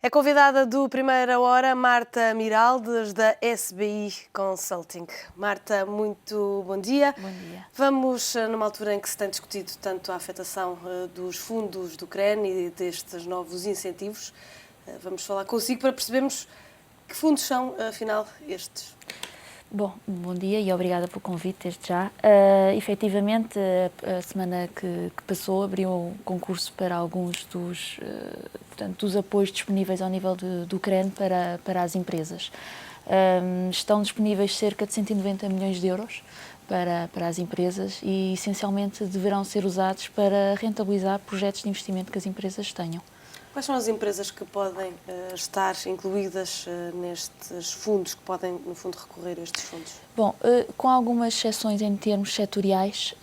É convidada do Primeira Hora, Marta Miraldes, da SBI Consulting. Marta, muito bom dia. Bom dia. Vamos, numa altura em que se tem discutido tanto a afetação dos fundos do CREN e destes novos incentivos, vamos falar consigo para percebermos que fundos são, afinal, estes. Bom dia e obrigada pelo convite desde já. Efetivamente, a semana que passou abriu um concurso para alguns dos apoios disponíveis ao nível do CREN para as empresas. Estão disponíveis cerca de 190 milhões de euros para as empresas e, essencialmente, deverão ser usados para rentabilizar projetos de investimento que as empresas tenham. Quais são as empresas que podem estar incluídas nestes fundos, que podem, no fundo, recorrer a estes fundos? Bom, com algumas exceções em termos setoriais,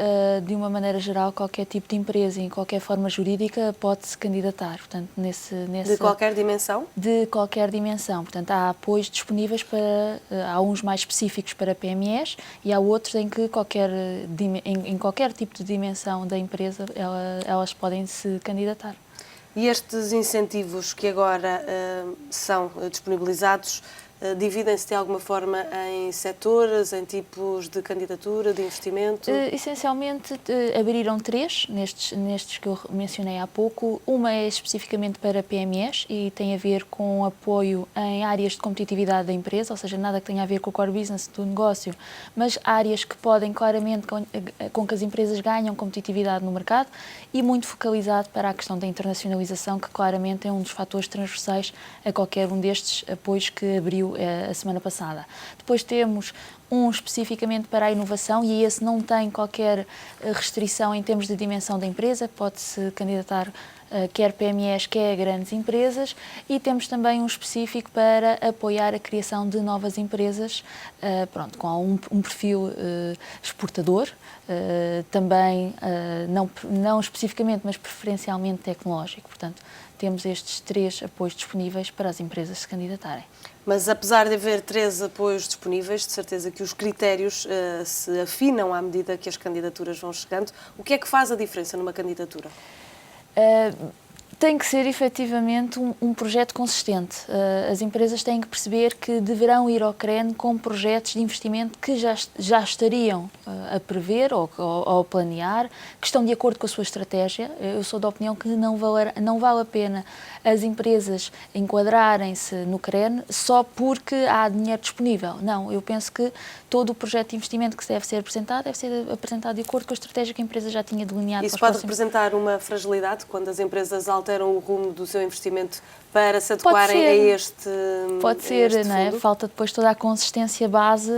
de uma maneira geral, qualquer tipo de empresa, em qualquer forma jurídica, pode-se candidatar. Portanto, De qualquer dimensão? De qualquer dimensão. Portanto, há apoios disponíveis há uns mais específicos para PMEs e há outros em que em qualquer tipo de dimensão da empresa elas podem se candidatar. E estes incentivos que agora são disponibilizados dividem-se de alguma forma em setores, em tipos de candidatura, de investimento? Essencialmente abriram três, nestes que eu mencionei há pouco. Uma é especificamente para PMEs e tem a ver com apoio em áreas de competitividade da empresa, ou seja, nada que tenha a ver com o core business do negócio, mas áreas que podem claramente, com que as empresas ganham competitividade no mercado e muito focalizado para a questão da internacionalização, que claramente é um dos fatores transversais a qualquer um destes apoios que abriu a semana passada. Depois temos um especificamente para a inovação e esse não tem qualquer restrição em termos de dimensão da empresa, pode-se candidatar quer PMEs, quer grandes empresas, e temos também um específico para apoiar a criação de novas empresas, com um perfil exportador, também não especificamente, mas preferencialmente tecnológico. Portanto, temos estes três apoios disponíveis para as empresas se candidatarem. Mas apesar de haver três apoios disponíveis, de certeza que os critérios se afinam à medida que as candidaturas vão chegando. O que é que faz a diferença numa candidatura? Tem que ser efetivamente um projeto consistente. As empresas têm que perceber que deverão ir ao CREN com projetos de investimento que já estariam a prever ou a planear, que estão de acordo com a sua estratégia. Eu sou da opinião que não vale a pena as empresas enquadrarem-se no CREN só porque há dinheiro disponível. Não, eu penso que todo o projeto de investimento que deve ser apresentado de acordo com a estratégia que a empresa já tinha delineado. Isso pode representar uma fragilidade quando as empresas alteram o rumo do seu investimento para se adequarem a este fundo? Pode ser, não é? Falta depois toda a consistência base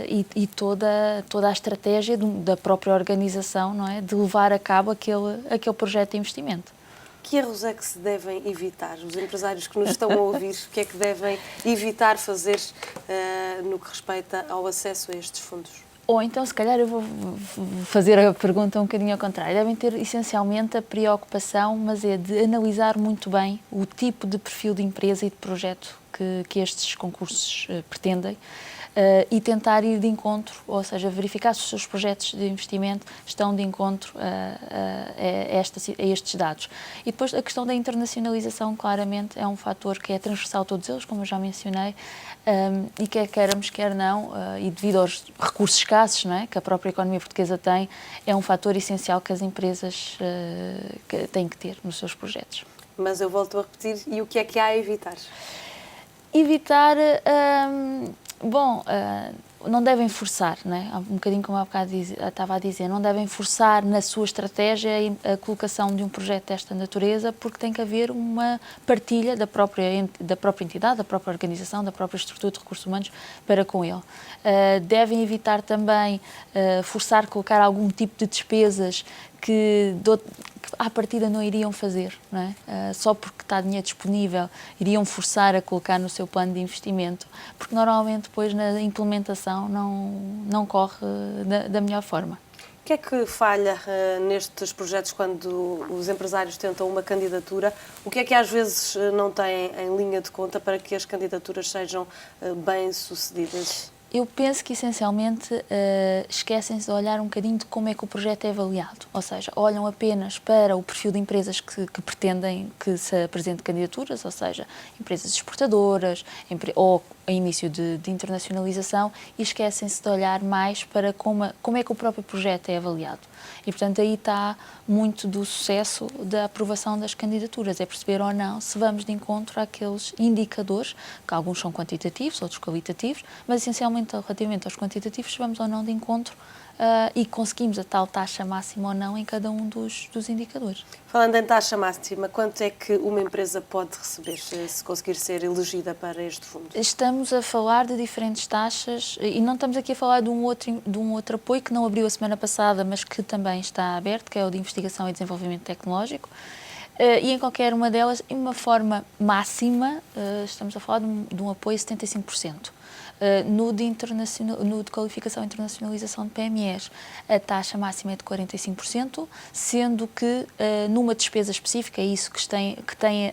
e toda a estratégia da própria organização, não é? De levar a cabo aquele projeto de investimento. Que erros é que se devem evitar? Os empresários que nos estão a ouvir, o que é que devem evitar fazer no que respeita ao acesso a estes fundos? Ou então, se calhar, eu vou fazer a pergunta um bocadinho ao contrário. Devem ter, essencialmente, a preocupação, mas é de analisar muito bem o tipo de perfil de empresa e de projeto que estes concursos pretendem e tentar ir de encontro, ou seja, verificar se os seus projetos de investimento estão de encontro a estes dados. E depois a questão da internacionalização, claramente, é um fator que é transversal a todos eles, como eu já mencionei, e quer queiramos, quer não, e devido aos recursos escassos, não é, que a própria economia portuguesa tem, é um fator essencial que as empresas têm que ter nos seus projetos. Mas eu volto a repetir, e o que é que há a evitar? Evitar... não devem forçar, não é? Um bocadinho como há bocado estava a dizer, não devem forçar na sua estratégia a colocação de um projeto desta natureza, porque tem que haver uma partilha da própria entidade, da própria organização, da própria estrutura de recursos humanos para com ele. Devem evitar também forçar colocar algum tipo de despesas que à partida não iriam fazer, não é? Só porque está dinheiro disponível, iriam forçar a colocar no seu plano de investimento, porque normalmente depois na implementação não corre da melhor forma. O que é que falha nestes projetos quando os empresários tentam uma candidatura? O que é que às vezes não têm em linha de conta para que as candidaturas sejam bem-sucedidas? Eu penso que, essencialmente, esquecem-se de olhar um bocadinho de como é que o projeto é avaliado. Ou seja, olham apenas para o perfil de empresas que pretendem que se apresente candidaturas, ou seja, empresas exportadoras ou em início de internacionalização, e esquecem-se de olhar mais para como é que o próprio projeto é avaliado. E, portanto, aí está muito do sucesso da aprovação das candidaturas, é perceber ou não se vamos de encontro àqueles indicadores, que alguns são quantitativos, outros qualitativos, mas essencialmente relativamente aos quantitativos, se vamos ou não de encontro e conseguimos a tal taxa máxima ou não em cada um dos indicadores. Falando em taxa máxima, quanto é que uma empresa pode receber se conseguir ser elegida para este fundo? Estamos a falar de diferentes taxas e não estamos aqui a falar de um outro apoio que não abriu a semana passada, mas que também está aberto, que é o de investigação e desenvolvimento tecnológico. E em qualquer uma delas, em uma forma máxima, estamos a falar de um apoio de 75%. No de qualificação e internacionalização de PMEs, a taxa máxima é de 45%, sendo que numa despesa específica, é isso que tem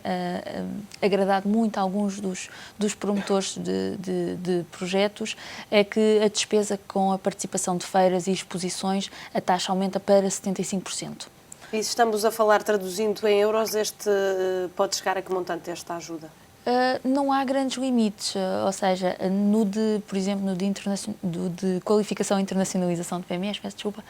agradado muito a alguns dos promotores de projetos, é que a despesa com a participação de feiras e exposições, a taxa aumenta para 75%. E se estamos a falar, traduzindo em euros, pode chegar a que montante esta ajuda? Não há grandes limites, ou seja, por exemplo, no de qualificação e internacionalização de PMEs, peço desculpa,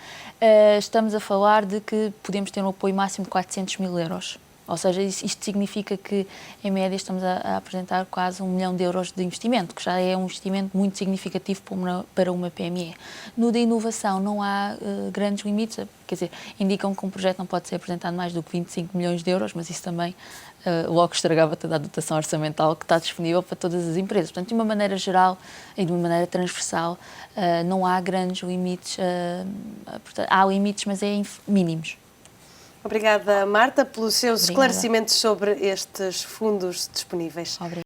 estamos a falar de que podemos ter um apoio máximo de 400 mil euros. Ou seja, isto significa que, em média, estamos a apresentar quase 1 milhão de euros de investimento, que já é um investimento muito significativo para uma PME. No de inovação não há grandes limites, quer dizer, indicam que um projeto não pode ser apresentado mais do que 25 milhões de euros, mas isso também logo estragava toda a dotação orçamental que está disponível para todas as empresas. Portanto, de uma maneira geral e de uma maneira transversal, não há grandes limites, há limites, mas mínimos. Obrigada, Marta, pelos seus esclarecimentos sobre estes fundos disponíveis. Obrigada.